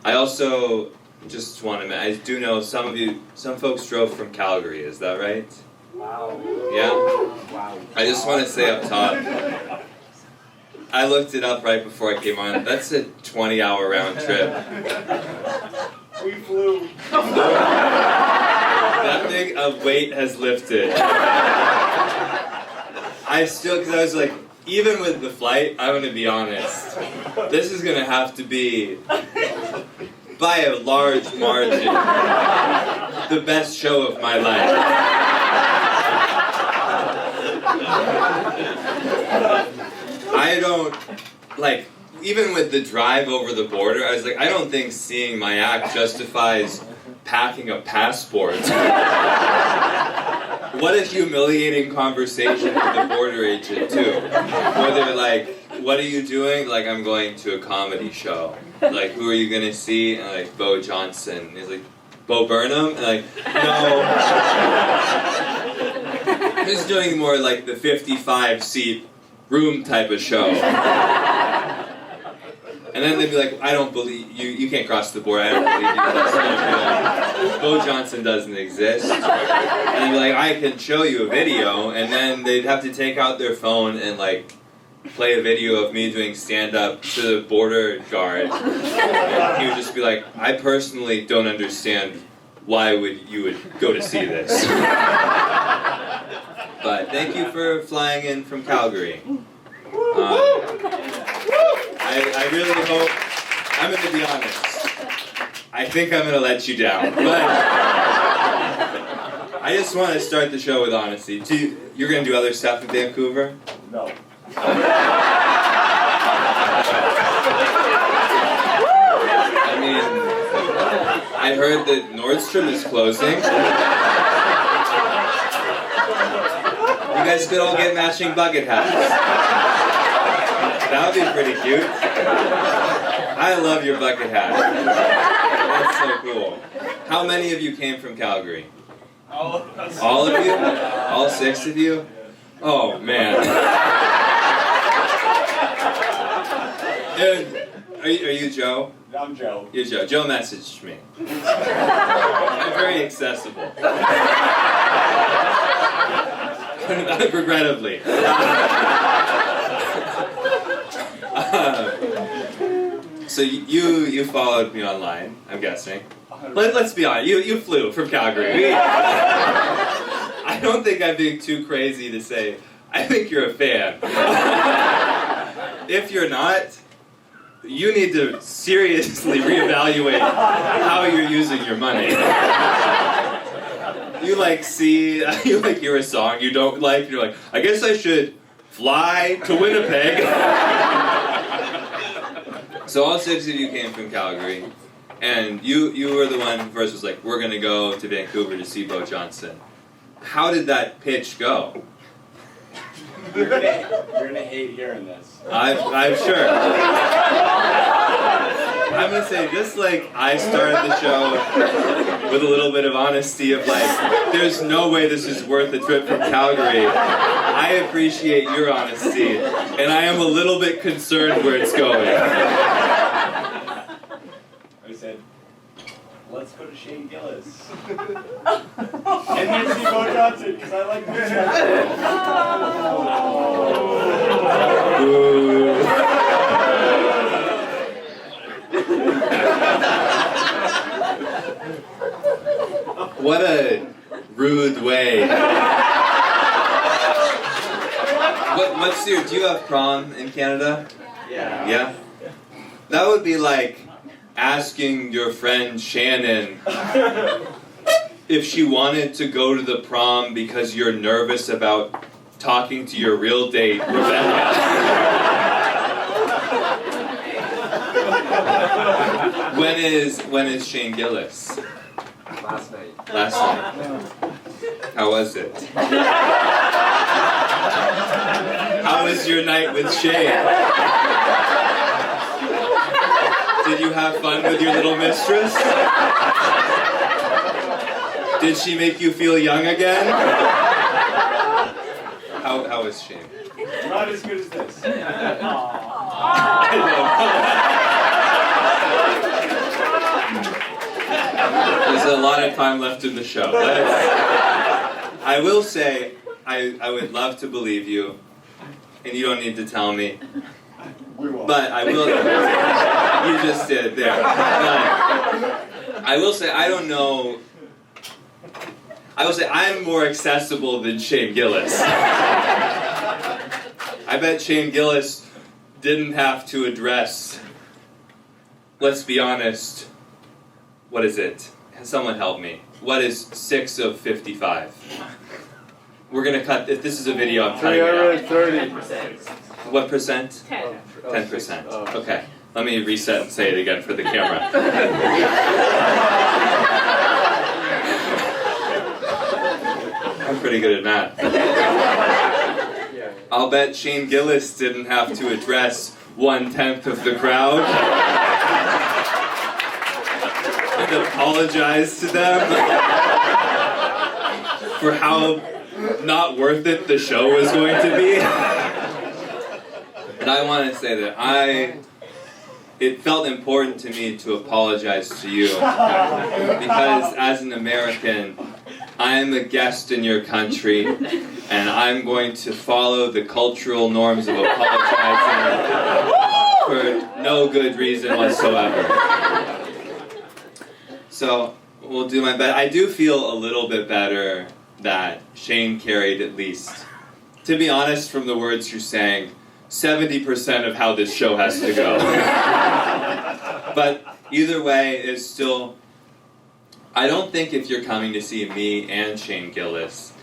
I also just want to. I do know some folks drove from Calgary. Is that right? Wow. Yeah. Wow. I just want to say up top. I looked it up right before I came on. That's a 20-hour round trip. We flew. That big a weight has lifted. Because I was like, even with the flight, I'm going to be honest. This is going to have to be, by a large margin, the best show of my life. I don't, even with the drive over the border, I was like, I don't think seeing my act justifies packing a passport. What a humiliating conversation with the border agent, too. Where they're like, what are you doing? Like, I'm going to a comedy show. Like, who are you going to see? And like, Bo Johnson. And he's like, Bo Burnham? And like, no. He's doing more like the 55-seat room type of show. And then they'd be like, I don't believe you can't cross the border, I don't believe you, that's not real. Bo Johnson doesn't exist. And they'd be like, I can show you a video, and then they'd have to take out their phone and play a video of me doing stand-up to the border guard. And he would just be like, I personally don't understand why you would go to see this. But thank you for flying in from Calgary. I really hope, I'm going to be honest, I think I'm going to let you down, but I just want to start the show with honesty. You're going to do other stuff in Vancouver? No. I mean, I heard that Nordstrom is closing. You guys could all get matching bucket hats. That would be pretty cute. I love your bucket hat. That's so cool. How many of you came from Calgary? All of us. All of you? All 6 of you? Oh, man. Are you Joe? I'm Joe. You're Joe. Joe messaged me. I'm very accessible. Regrettably. So you followed me online, I'm guessing. Let's be honest, you flew from Calgary. I don't think I'm being too crazy to say, I think you're a fan. If you're not, you need to seriously reevaluate how you're using your money. You hear a song you don't like, you're like, I guess I should fly to Winnipeg. So all 6 of you came from Calgary, and you were the one who first was like, we're going to go to Vancouver to see Bo Johnson. How did that pitch go? You're gonna hate hearing this. I'm sure. I'm going to say, just like I started the show with a little bit of honesty of there's no way this is worth a trip from Calgary. I appreciate your honesty, and I am a little bit concerned where it's going. I said, let's go to Shane Gillis. And then see Bo Johnson, because I like Bo What a rude way. Do you have prom in Canada? Yeah. Yeah? That would be like asking your friend Shannon if she wanted to go to the prom because you're nervous about talking to your real date, Rebecca. When is Shane Gillis? Last night. Last night. How was it? How was your night with Shane? Did you have fun with your little mistress? Did she make you feel young again? How was Shane? Not as good as this. a lot of time left in the show. I will say, I would love to believe you, and you don't need to tell me. We won't. But I will. You just did there. But I will say I don't know. I will say I'm more accessible than Shane Gillis. I bet Shane Gillis didn't have to address. Let's be honest. What is it? Someone help me. What is 6 of 55? We're gonna cut. If this is a video, I'm cutting it out. 330. What percent? 10. 10%. Okay. Let me reset and say it again for the camera. I'm pretty good at math. I'll bet Shane Gillis didn't have to address 1/10 of the crowd and apologize to them for how not worth it the show was going to be. And I want to say that it felt important to me to apologize to you because as an American, I am a guest in your country and I'm going to follow the cultural norms of apologizing for no good reason whatsoever. So, we'll do my best. I do feel a little bit better that Shane carried at least, to be honest, from the words you're saying, 70% of how this show has to go. But either way, it's still... I don't think if you're coming to see me and Shane Gillis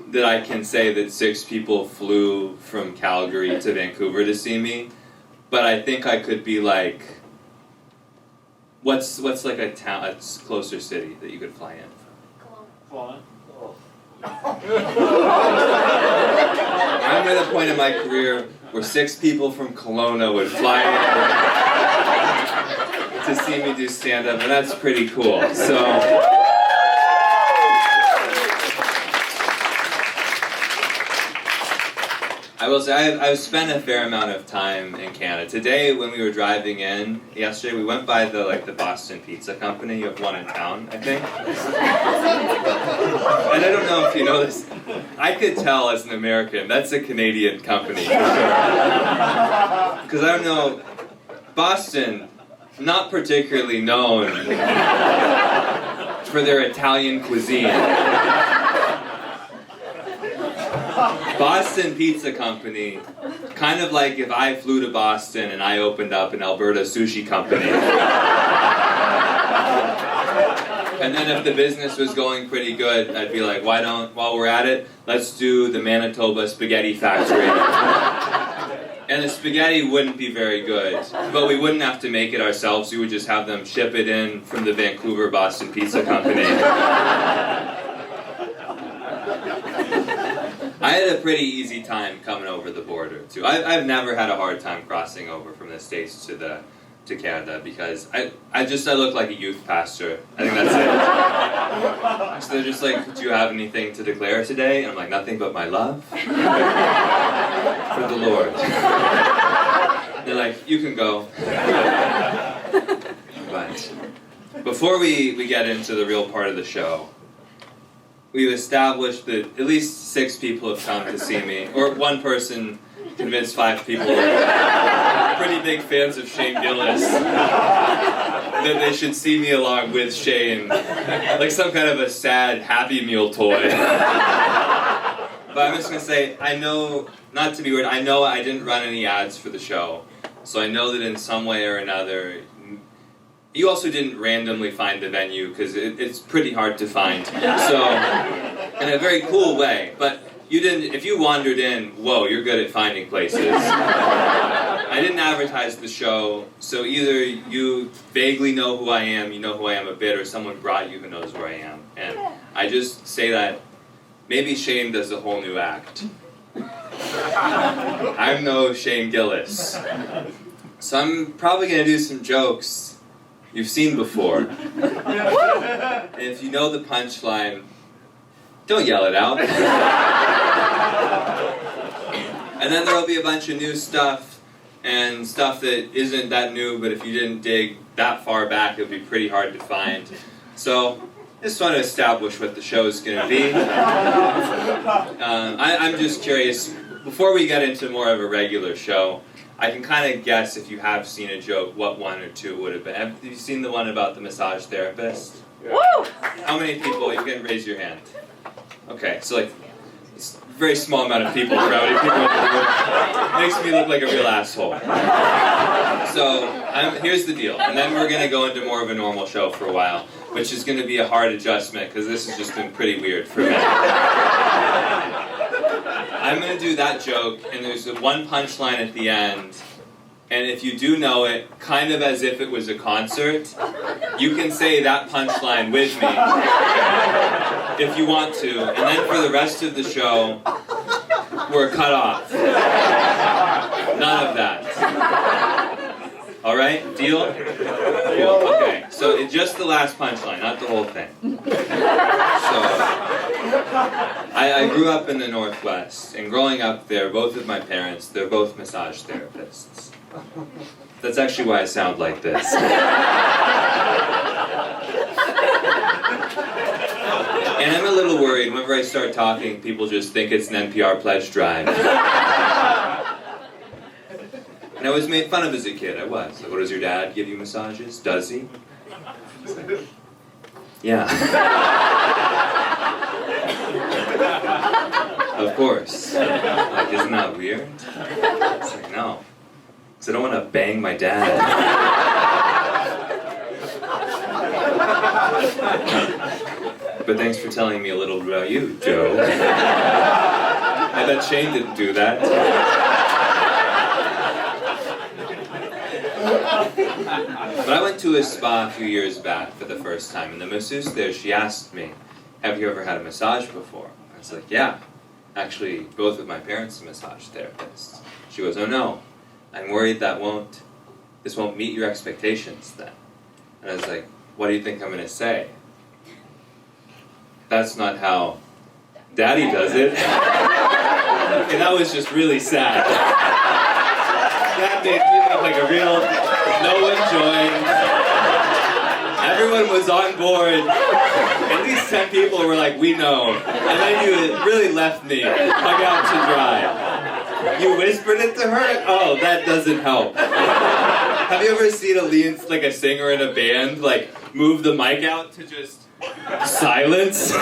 that I can say that 6 people flew from Calgary to Vancouver to see me. But I think I could be like... What's like a town, a closer city that you could fly in? Kelowna. I'm at a point in my career where 6 people from Kelowna would fly in to see me do stand-up, and that's pretty cool. So, I will say I've spent a fair amount of time in Canada. Today, when we were driving in yesterday, we went by the Boston Pizza Company. You have one in town, I think. And I don't know if you know this. I could tell as an American that's a Canadian company for sure. Because I don't know, Boston, not particularly known for their Italian cuisine. Boston Pizza Company, kind of like if I flew to Boston and I opened up an Alberta sushi company. And then if the business was going pretty good, I'd be like, while we're at it, let's do the Manitoba Spaghetti Factory. And the spaghetti wouldn't be very good, but we wouldn't have to make it ourselves. We would just have them ship it in from the Vancouver Boston Pizza Company. I had a pretty easy time coming over the border too. I've never had a hard time crossing over from the States to Canada because I look like a youth pastor. I think that's it. So they're just like, do you have anything to declare today? And I'm like, nothing but my love for the Lord. They're like, you can go. But before we get into the real part of the show, we've established that at least 6 people have come to see me, or one person convinced 5 people, pretty big fans of Shane Gillis, that they should see me along with Shane, like some kind of a sad Happy Meal toy. But I'm just going to say, I know, not to be weird, I know I didn't run any ads for the show, so I know that in some way or another, you also didn't randomly find the venue, because it's pretty hard to find, so, in a very cool way, but you didn't, if you wandered in, whoa, you're good at finding places. I didn't advertise the show, so either you vaguely know who I am, you know who I am a bit, or someone brought you who knows where I am, and I just say that maybe Shane does a whole new act. I'm no Shane Gillis, so I'm probably going to do some jokes you've seen before. And if you know the punchline, don't yell it out. And then there'll be a bunch of new stuff, and stuff that isn't that new, but if you didn't dig that far back, it would be pretty hard to find. So, just want to establish what the show is going to be. I'm just curious, before we get into more of a regular show, I can kind of guess if you have seen a joke, what one or two would have been. Have you seen the one about the massage therapist? Woo! How many people? You can raise your hand. Okay, so like, it's a very small amount of people for how many people in the room. Makes me look like a real asshole. So, here's the deal. And then we're going to go into more of a normal show for a while, which is going to be a hard adjustment, because this has just been pretty weird for me. I'm going to do that joke, and there's one punchline at the end, and if you do know it, kind of as if it was a concert, you can say that punchline with me, if you want to, and then for the rest of the show, we're cut off. None of that. Alright? Deal? Cool. Okay, so it's just the last punchline, not the whole thing. So, I grew up in the Northwest, and growing up there, both of my parents, they're both massage therapists. That's actually why I sound like this. And I'm a little worried, whenever I start talking, people just think it's an NPR pledge drive. And I was made fun of as a kid, I was. Like, what, does your dad give you massages? Does he? Like, yeah. Of course. Like, isn't that weird? It's like, no. Because I don't want to bang my dad. But thanks for telling me a little about you, Joe. I bet Shane didn't do that. But I went to a spa a few years back for the first time, and the masseuse there, she asked me, have you ever had a massage before? I was like, yeah. Actually, both of my parents are massage therapists. She goes, oh no, I'm worried this won't meet your expectations then. And I was like, what do you think I'm going to say? That's not how Daddy does it. And that was just really sad. That made me look like a real, no one joined. Everyone was on board. At least 10 people were like, we know. And then you really left me hung out to dry. You whispered it to her? Oh, that doesn't help. Have you ever seen a singer in a band, like, move the mic out to just silence?